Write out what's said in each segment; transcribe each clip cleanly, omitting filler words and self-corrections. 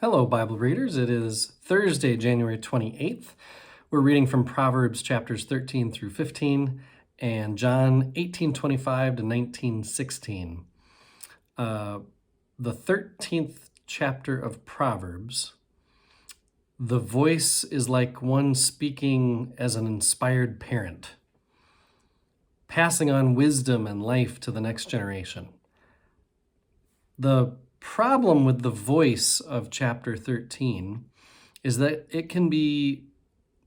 Hello, Bible readers. It is Thursday, January 28th. We're reading from Proverbs chapters 13 through 15 and John 18:25 to 19:16. The 13th chapter of Proverbs, the voice is like one speaking as an inspired parent, passing on wisdom and life to the next generation. The problem with the voice of chapter 13 is that it can be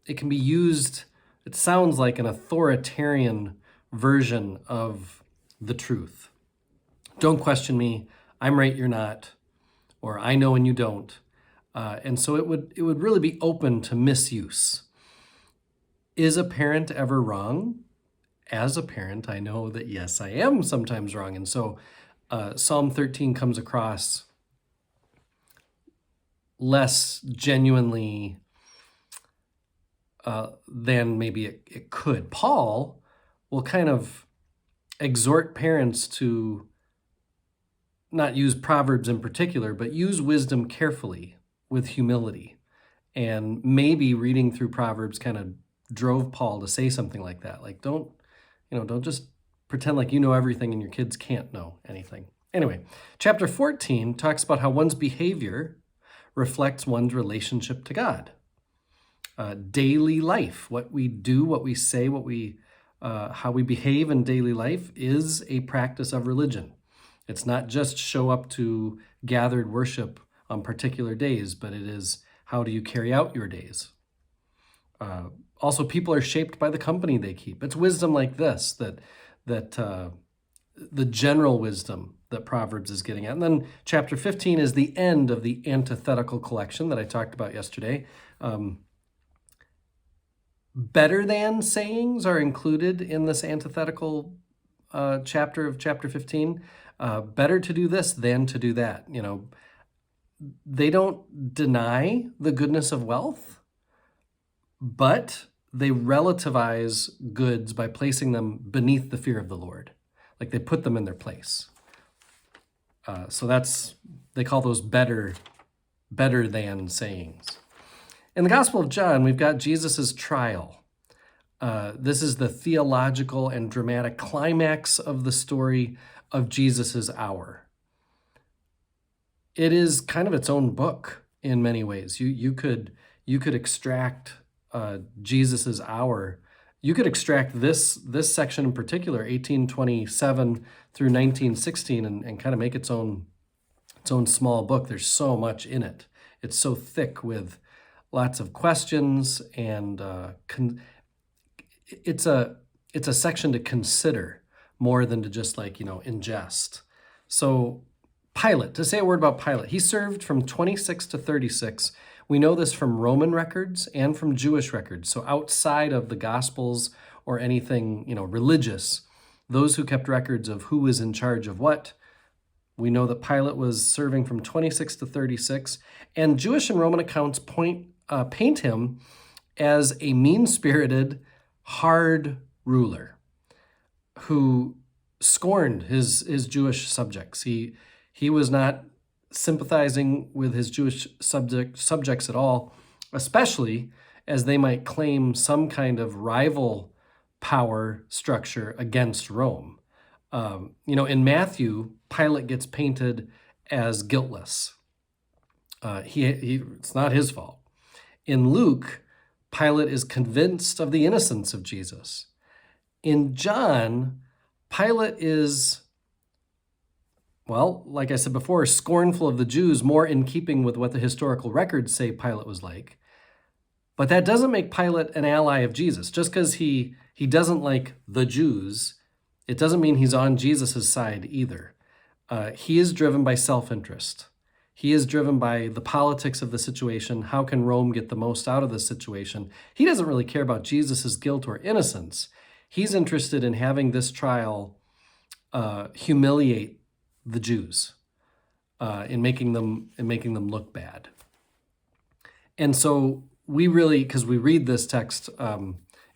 used, it sounds like an authoritarian version of the truth. Don't question me, I'm right, you're not, or I know and you don't. And so it would really be open to misuse. Is a parent ever wrong? As a parent, I know that yes, I am sometimes wrong. And so Psalm 13 comes across less genuinely than maybe it could. Paul will kind of exhort parents to not use Proverbs in particular, but use wisdom carefully with humility. And maybe reading through Proverbs kind of drove Paul to say something like that. Like, don't just pretend like you know everything and your kids can't know anything. Anyway, chapter 14 talks about how one's behavior reflects one's relationship to God. Daily life, what we do, what we say, how we behave in daily life is a practice of religion. It's not just show up to gathered worship on particular days, but it is how do you carry out your days. Also, people are shaped by the company they keep. It's wisdom like this that the general wisdom that Proverbs is getting at. And then chapter 15 is the end of the antithetical collection that I talked about yesterday. Better than sayings are included in this antithetical chapter of chapter 15. Better to do this than to do that. They don't deny the goodness of wealth, but they relativize goods by placing them beneath the fear of the Lord. Like they put them in their place. So they call those better than sayings. In the Gospel of John, we've got Jesus's trial. This is the theological and dramatic climax of the story of Jesus's hour. It is kind of its own book in many ways. You could extract Jesus's hour. You could extract this section in particular, 1827 through 1916, and kind of make its own small book. There's so much in it. It's so thick with lots of questions, and it's a section to consider more than to just ingest. So Pilate, to say a word about Pilate, he served from 26 to 36. We know this from Roman records and from Jewish records. So outside of the Gospels or anything, religious, those who kept records of who was in charge of what, we know that Pilate was serving from 26 to 36. And Jewish and Roman accounts paint him as a mean-spirited, hard ruler who scorned his Jewish subjects. He was not sympathizing with his Jewish subjects at all, especially as they might claim some kind of rival power structure against Rome. In Matthew, Pilate gets painted as guiltless. It's not his fault. In Luke, Pilate is convinced of the innocence of Jesus. In John, Pilate is, well, like I said before, scornful of the Jews, more in keeping with what the historical records say Pilate was like. But that doesn't make Pilate an ally of Jesus. Just because he doesn't like the Jews, it doesn't mean he's on Jesus' side either. He is driven by self-interest. He is driven by the politics of the situation. How can Rome get the most out of this situation? He doesn't really care about Jesus' guilt or innocence. He's interested in having this trial humiliate the Jews, in making them look bad. And so we really, because we read this text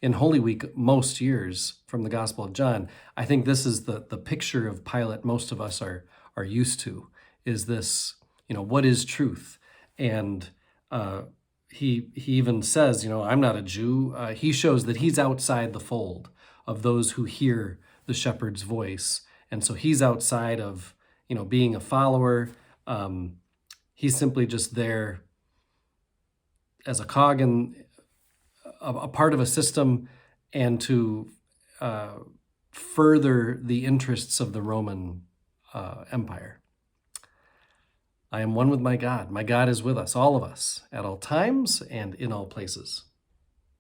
in Holy Week most years from the Gospel of John, I think this is the picture of Pilate most of us are used to, is this, what is truth? And he even says, I'm not a Jew. He shows that he's outside the fold of those who hear the shepherd's voice. And so he's outside of, being a follower. He's simply just there as a cog in a part of a system, and to further the interests of the Roman Empire. I am one with my God. My God is with us, all of us, at all times and in all places.